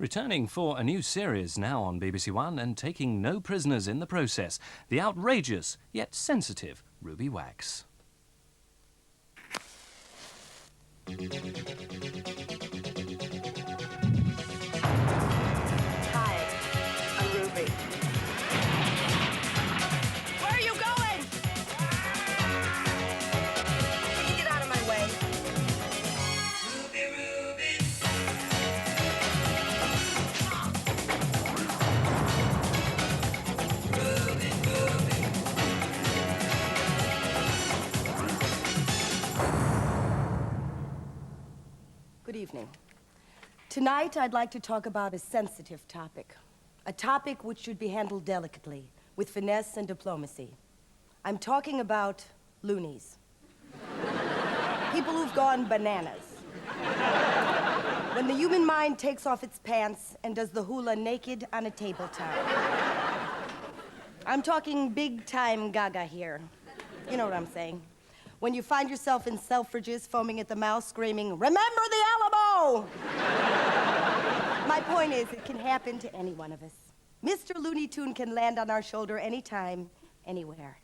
Returning for a new series now on BBC1 and taking no prisoners in the process, the outrageous yet sensitive Ruby Wax. Hi, I'm Ruby. Where are you going? Can you get out of my way? Good evening. Tonight, I'd like to talk about a sensitive topic. A topic which should be handled delicately, with finesse and diplomacy. I'm talking about loonies. People who've gone bananas. When the human mind takes off its pants and does the hula naked on a tabletop. I'm talking big-time gaga here. You know what I'm saying. When you find yourself in Selfridges foaming at the mouth, screaming, "Remember the Alamo!" My point is, it can happen to any one of us. Mr. Looney Tune can land on our shoulder anytime, anywhere.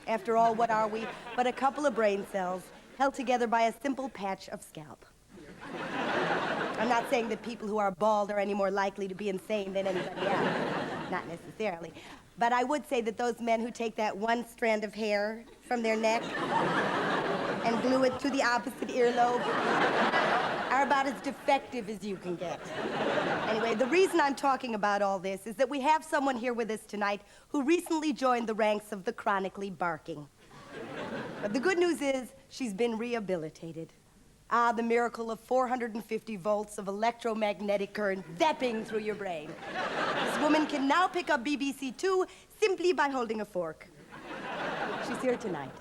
After all, what are we but a couple of brain cells held together by a simple patch of scalp? I'm not saying that people who are bald are any more likely to be insane than anybody else. Not necessarily. But I would say that those men who take that one strand of hair from their neck and glue it to the opposite earlobe are about as defective as you can get. Anyway, the reason I'm talking about all this is that we have someone here with us tonight who recently joined the ranks of the chronically barking. But the good news is she's been rehabilitated. Ah, the miracle of 450 volts of electromagnetic current zapping through your brain. This woman can now pick up BBC2 simply by holding a fork. She's here tonight.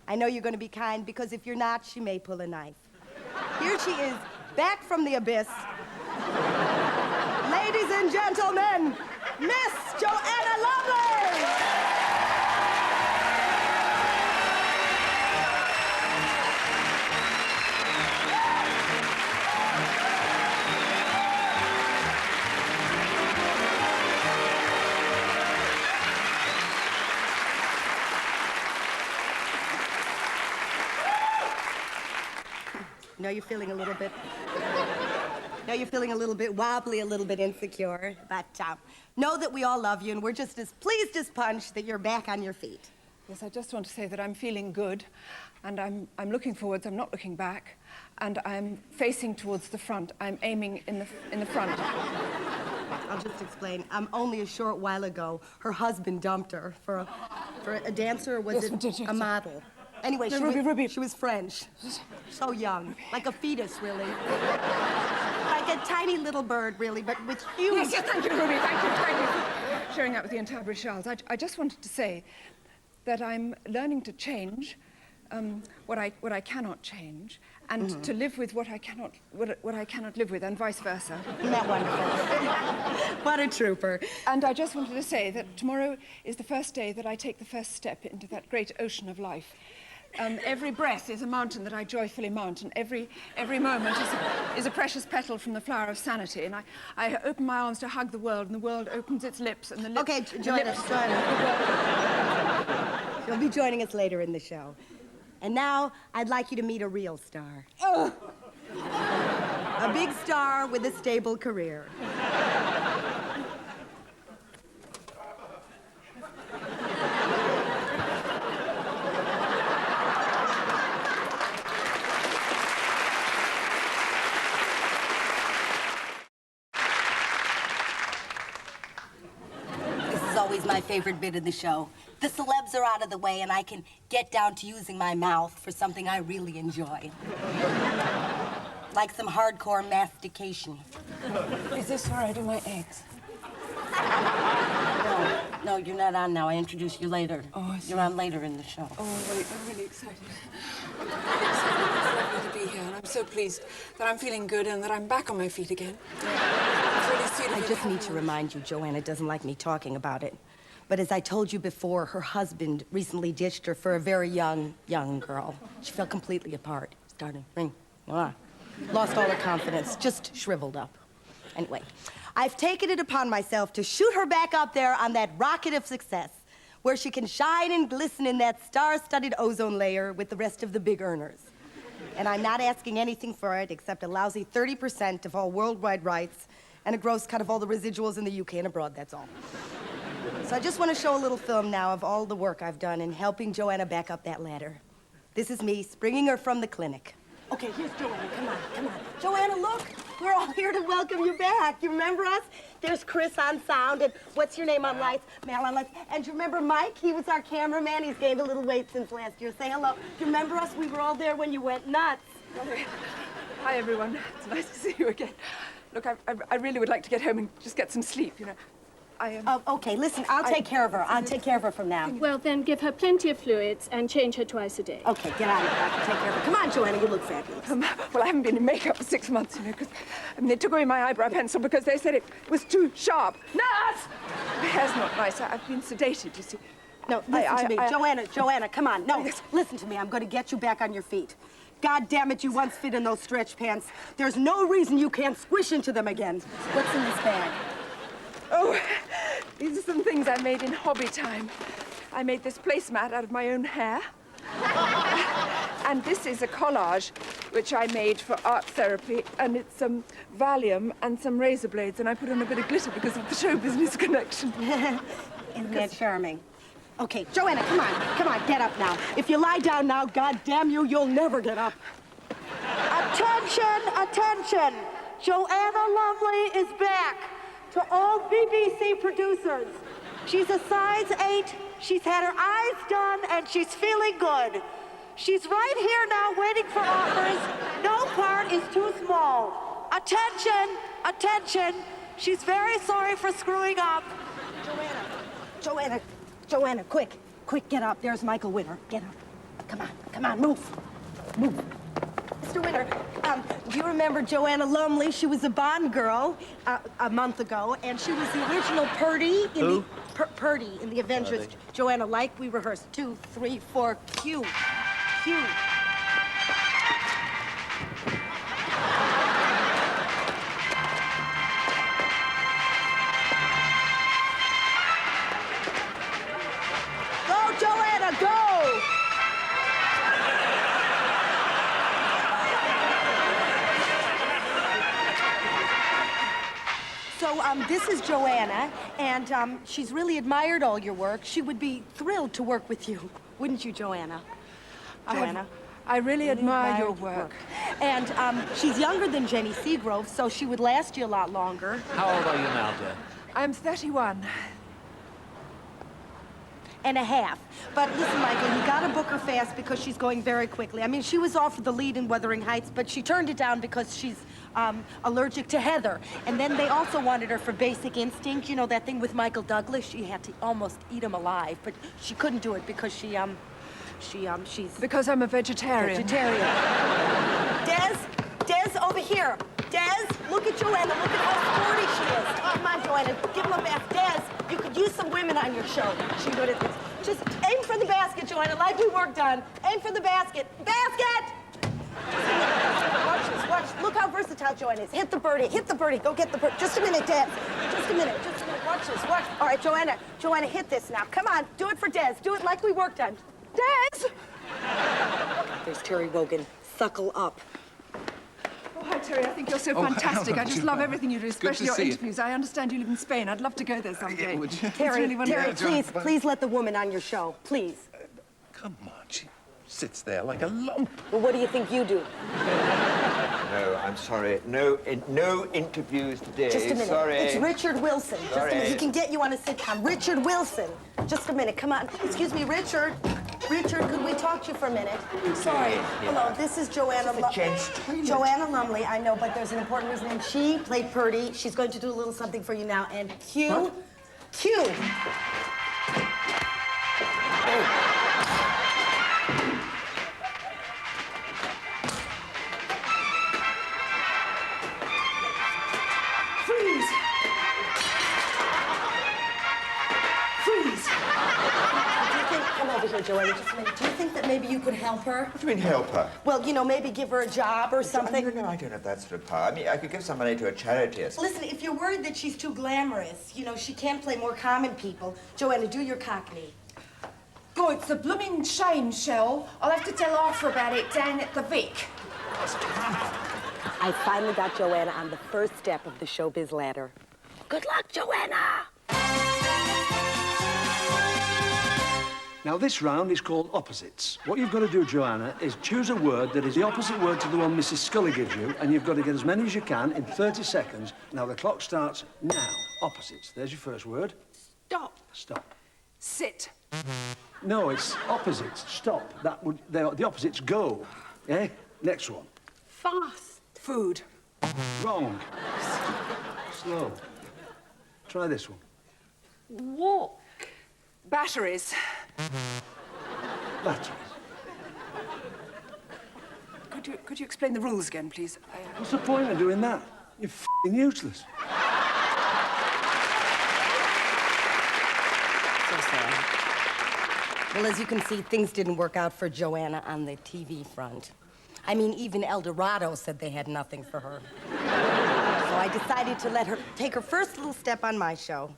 I know you're going to be kind, because if you're not, she may pull a knife. Here she is, back from the abyss. Ladies and gentlemen, Miss Joanna Lumley! Know you're feeling a little bit... Know you're feeling a little bit wobbly, a little bit insecure, but know that we all love you, and we're just as pleased as punch that you're back on your feet. Yes, I just want to say that I'm feeling good, and I'm looking forwards, I'm not looking back, and I'm facing towards the front. I'm aiming in the front. I'll just explain. Only a short while ago, her husband dumped her for a dancer, or was it a model? Anyway, Ruby. She was French. So young. Like a fetus, really. Like a tiny little bird, really, but with huge... Yes, thank you, Ruby. Thank you for sharing that with the entire British Isles. I just wanted to say that I'm learning to change what I cannot change, and to live with what I cannot live with, and vice versa. Isn't that wonderful? What a trooper. And I just wanted to say that tomorrow is the first day that I take the first step into that great ocean of life. Every breath is a mountain that I joyfully mount, and every moment is a precious petal from the flower of sanity. And I open my arms to hug the world, and the world opens its lips, and the lips... Okay, join us. She'll be joining us later in the show. And now, I'd like you to meet a real star. Oh. A big star with a stable career. Always my favorite bit of the show. The celebs are out of the way, and I can get down to using my mouth for something I really enjoy. Like some hardcore mastication. Is this where I do my eggs? No, you're not on now. I introduce you later. Oh, you're on later in the show. Oh, wait, I'm really excited. I'm really excited. It's lovely to be here, and I'm so pleased that I'm feeling good and that I'm back on my feet again. I just need to remind you, Joanna doesn't like me talking about it. But as I told you before, her husband recently ditched her for a very young girl. She fell completely apart. Started ring. Lost all her confidence. Just shriveled up. Anyway, I've taken it upon myself to shoot her back up there on that rocket of success, where she can shine and glisten in that star-studded ozone layer with the rest of the big earners. And I'm not asking anything for it except a lousy 30% of all worldwide rights and a gross cut of all the residuals in the UK and abroad, that's all. So I just want to show a little film now of all the work I've done in helping Joanna back up that ladder. This is me springing her from the clinic. Okay, here's Joanna. Come on, come on. Joanna, look. We're all here to welcome you back. You remember us? There's Chris on sound, and what's your name on lights? Mal on lights. And do you remember Mike? He was our cameraman. He's gained a little weight since last year. Say hello. Do you remember us? We were all there when you went nuts. Hi, everyone. It's nice to see you again. Look, I really would like to get home and just get some sleep, you know. Okay, listen, I'll take care of her. I'll take care of her from now. Well, then give her plenty of fluids and change her twice a day. Okay, get out of here. I can take care of her. Come on, Joanna, you look fabulous. Well, I haven't been in makeup for 6 months, you know, because they took away my eyebrow pencil because they said it was too sharp. Nurse! My hair's not nice. I've been sedated, you see. No, listen to me. Joanna, come on. No, listen to me. I'm going to get you back on your feet. God damn it, you once fit in those stretch pants. There's no reason you can't squish into them again. What's in this bag? Oh, these are some things I made in hobby time. I made this placemat out of my own hair. And this is a collage which I made for art therapy, and it's some Valium and some razor blades, and I put on a bit of glitter because of the show business connection. Isn't that charming? Okay, Joanna, come on, get up now. If you lie down now, God damn you, you'll never get up. Attention, attention. Joanna Lumley is back. To all BBC producers, she's a size 8, she's had her eyes done, and she's feeling good. She's right here now waiting for offers. No part is too small. Attention, attention. She's very sorry for screwing up. Joanna, quick, get up. There's Michael Winter. Get up. Come on, move. Mr. Winter, do you remember Joanna Lumley? She was a Bond girl a month ago, and she was the original Purdy in Purdy in the Avengers. Joanna, like we rehearsed. 2, 3, 4, cue. Go, Joanna, go! So, this is Joanna, and she's really admired all your work. She would be thrilled to work with you. Wouldn't you, Joanna? I really admire your work. And she's younger than Jenny Seagrove, so she would last you a lot longer. How old are you now, dear? I'm 31. And a half. But listen, Michael, you gotta book her fast because she's going very quickly. I mean, she was offered the lead in Wuthering Heights, but she turned it down because she's allergic to heather. And then they also wanted her for Basic Instinct, you know, that thing with Michael Douglas. She had to almost eat him alive, but she couldn't do it because she's... Because I'm a vegetarian. Des, over here. Des, look at Joanna. Look at how sporty she is. Come on, Joanna, give him a bath. Des, you could use some women on your show. She's good at this. Just aim for the basket, Joanna, like we worked on. Aim for the basket. Basket! Watch this, watch. Look how versatile Joanna is. Hit the birdie. Go get the birdie. Just a minute, Des. Just a minute. Watch this, watch. All right, Joanna, hit this now. Come on, do it for Des. Do it like we worked on. Des! There's Terry Wogan. Suckle up. Oh, hi, Terry. I think you're so fantastic. I just love everything you do, especially your interviews. I understand you live in Spain. I'd love to go there someday. Terry, please let the woman on your show. Please. Come on, she sits there like a lump. Well, what do you think you do? No, I'm sorry. No interviews today. Just a minute. Sorry. It's Richard Wilson. Sorry. Just a minute. He can get you on a sitcom. Richard Wilson. Just a minute. Come on. Excuse me, Richard. Richard, could we talk to you for a minute? Sorry. Hello, this is Joanna Joanna Lumley. I know, but there's an important reason. And she played Purdy. She's going to do a little something for you now. And cue. Freeze! over here, Joanna, just a minute. Do you think that maybe you could help her? What do you mean, help her? Well, you know, maybe give her a job or something. No, I don't have that sort of power. I mean, I could give some money to a charity or something. Listen, if you're worried that she's too glamorous, you know, she can't play more common people. Joanna, do your Cockney. Oh, it's a blooming shame, Shell. I'll have to tell Arthur about it down at the Vic. I finally got Joanna on the first step of the showbiz ladder. Good luck, Joanna! Now, this round is called opposites. What you've got to do, Joanna, is choose a word that is the opposite word to the one Mrs. Scully gives you, and you've got to get as many as you can in 30 seconds. Now, the clock starts now. Opposites. There's your first word. Stop. Stop. Sit. No, it's opposites. Stop. The opposites go. Eh? Next one. Fast. Food. Wrong. Slow. Try this one. Walk. Batteries. Batteries. Could you explain the rules again, please? What's the point of doing that? You're f***ing useless. So sad. Well, as you can see, things didn't work out for Joanna on the TV front. I mean, even El Dorado said they had nothing for her. So I decided to let her take her first little step on my show.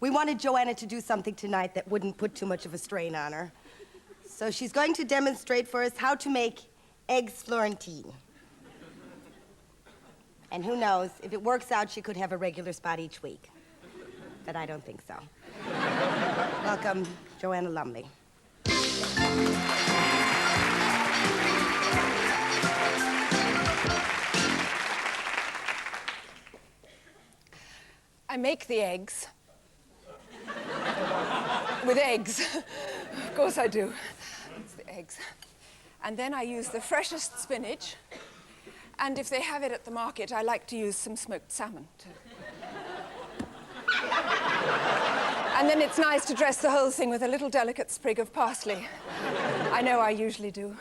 We wanted Joanna to do something tonight that wouldn't put too much of a strain on her. So she's going to demonstrate for us how to make eggs Florentine. And who knows, if it works out, she could have a regular spot each week. But I don't think so. Welcome, Joanna Lumley. I make the eggs. With eggs. Of course I do. It's the eggs. And then I use the freshest spinach. And if they have it at the market, I like to use some smoked salmon, too. And then it's nice to dress the whole thing with a little delicate sprig of parsley. I know I usually do.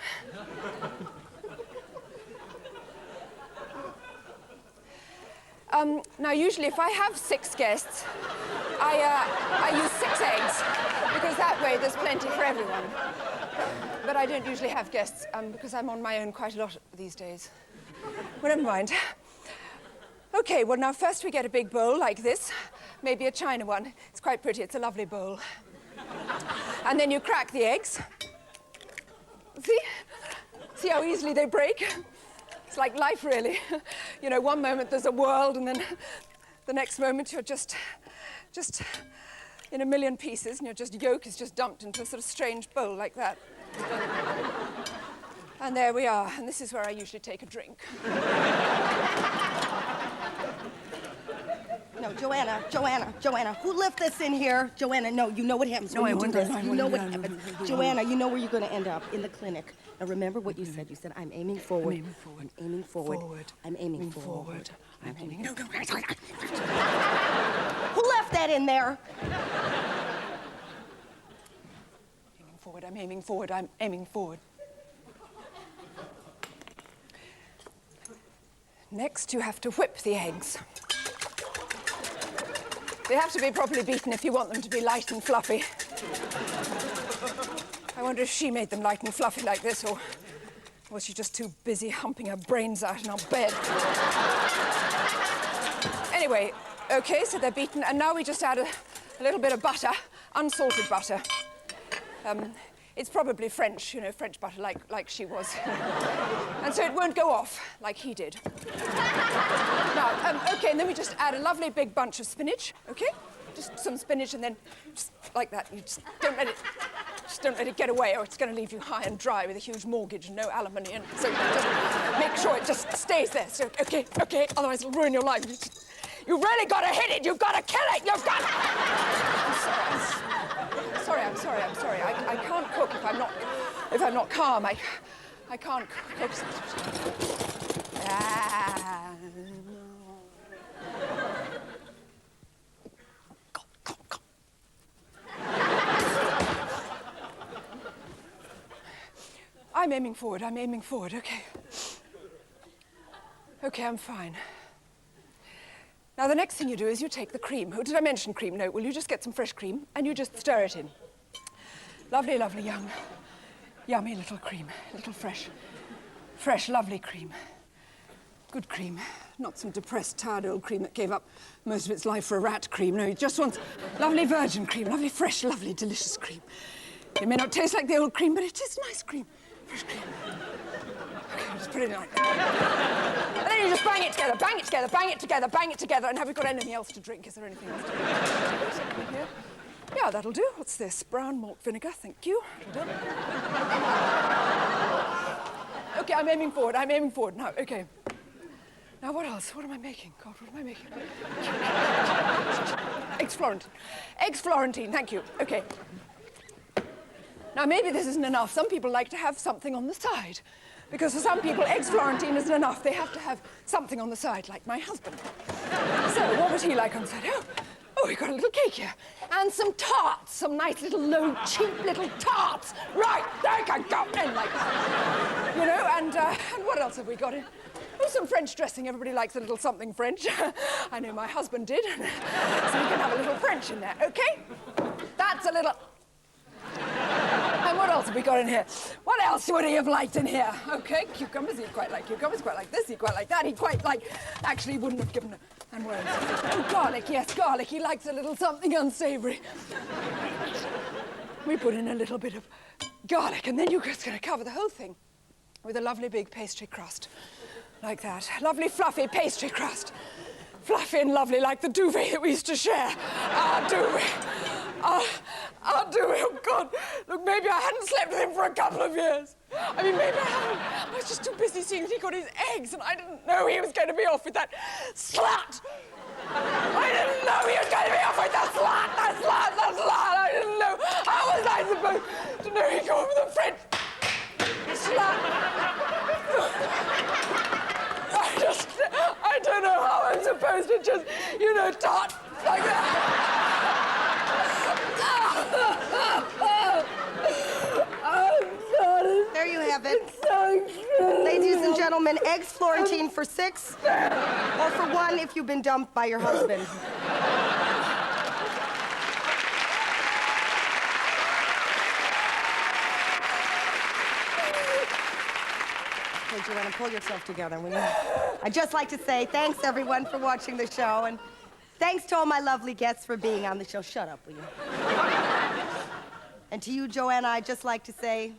Now, usually, if I have 6 guests, I use 6 eggs, because that way there's plenty for everyone. But I don't usually have guests, because I'm on my own quite a lot these days. Well, never mind. Okay, well, now, first we get a big bowl like this, maybe a china one. It's quite pretty. It's a lovely bowl. And then you crack the eggs. See how easily they break? It's like life, really. You know, one moment there's a world, and then the next moment you're just in a million pieces, and your yolk is just dumped into a sort of strange bowl like that. And there we are, and this is where I usually take a drink. No, Joanna, who left this in here? Joanna, no, you know what happens when you do this. You know what happens. Joanna, you know where you're going to end up, in the clinic. Now, remember what you said. You said, I'm aiming forward. I'm aiming forward. I'm aiming forward. I'm aiming forward. Who left that in there? I'm aiming forward, I'm aiming forward. Next, you have to whip the eggs. They have to be properly beaten if you want them to be light and fluffy. I wonder if she made them light and fluffy like this, or was she just too busy humping her brains out in our bed? Anyway, okay, so they're beaten, and now we just add a little bit of butter, unsalted butter. It's probably French, you know, French butter, like she was. And so it won't go off like he did. Now, okay, and then we just add a lovely big bunch of spinach, okay? Just some spinach, and then just like that. You just don't let it get away, or it's going to leave you high and dry with a huge mortgage and no alimony. And so just make sure it just stays there. So, okay, otherwise it'll ruin your life. You really got to hit it. You've got to kill it. You've got to... I'm sorry. I can't cook if I'm not calm. I can't cook. Come. I'm aiming forward, okay. Okay, I'm fine. Now, the next thing you do is you take the cream. Oh, did I mention cream? No, well, you just get some fresh cream and you just stir it in. Lovely, lovely, young, yummy little cream. Little fresh, lovely cream. Good cream. Not some depressed, tired old cream that gave up most of its life for a rat cream. No, he just wants lovely virgin cream, lovely, fresh, lovely, delicious cream. It may not taste like the old cream, but it is nice cream. Fresh cream. Okay, just put it in like that. And then you just bang it together, bang it together, bang it together, bang it together. And have we got anything else to drink? Is there anything else to drink? Here? Yeah, that'll do. What's this? Brown malt vinegar, thank you. Okay, I'm aiming forward now, okay. Now, what else? What am I making? God, what am I making? Eggs Florentine. Eggs Florentine, thank you. Okay. Now, maybe this isn't enough. Some people like to have something on the side. Because for some people, eggs Florentine isn't enough. They have to have something on the side, like my husband. So, what would he like on the side? Oh, we got a little cake here. And some tarts. Some nice little low, cheap little tarts. Right, there you can go. And like that. You know, and what else have we got in? Oh, some French dressing. Everybody likes a little something French. I know my husband did. So we can have a little French in there, okay? That's a little... And what else have we got in here? What else would he have liked in here? Okay, cucumbers. He'd quite like cucumbers, quite like this, he'd quite like that. He'd quite like... Actually, he wouldn't have given a... And what else? Oh, garlic, yes, garlic. He likes a little something unsavory. We put in a little bit of garlic, and then you're just going to cover the whole thing with a lovely big pastry crust. Like that. Lovely, fluffy pastry crust. Fluffy and lovely, like the duvet that we used to share. Our duvet. Our duvet. Oh, God. Look, maybe I hadn't slept with him for a couple of years. I mean, maybe I hadn't. I was just too busy seeing that he got his eggs, and I didn't know he was going to be off with that slut. I didn't know he was going to be off with that slut. That slut. I didn't know. How was I supposed to know he'd go off with a French slut? I don't know how I'm supposed to just, you know, tart like that. There you have it. Ladies and gentlemen, eggs Florentine for 6, or for 1 if you've been dumped by your husband. Okay, Joanna, pull yourself together, will you? I'd just like to say thanks, everyone, for watching the show, and thanks to all my lovely guests for being on the show. Shut up, will you? And to you, Joanna, I'd just like to say,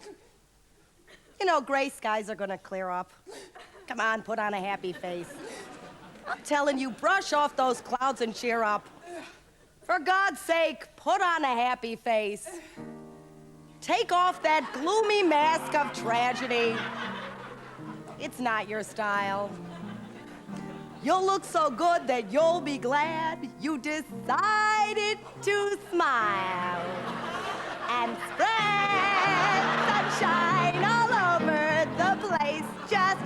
you know, gray skies are gonna clear up. Come on, put on a happy face. I'm telling you, brush off those clouds and cheer up. For God's sake, put on a happy face. Take off that gloomy mask of tragedy. It's not your style. You'll look so good that you'll be glad you decided to smile and spread sunshine all over the place. Just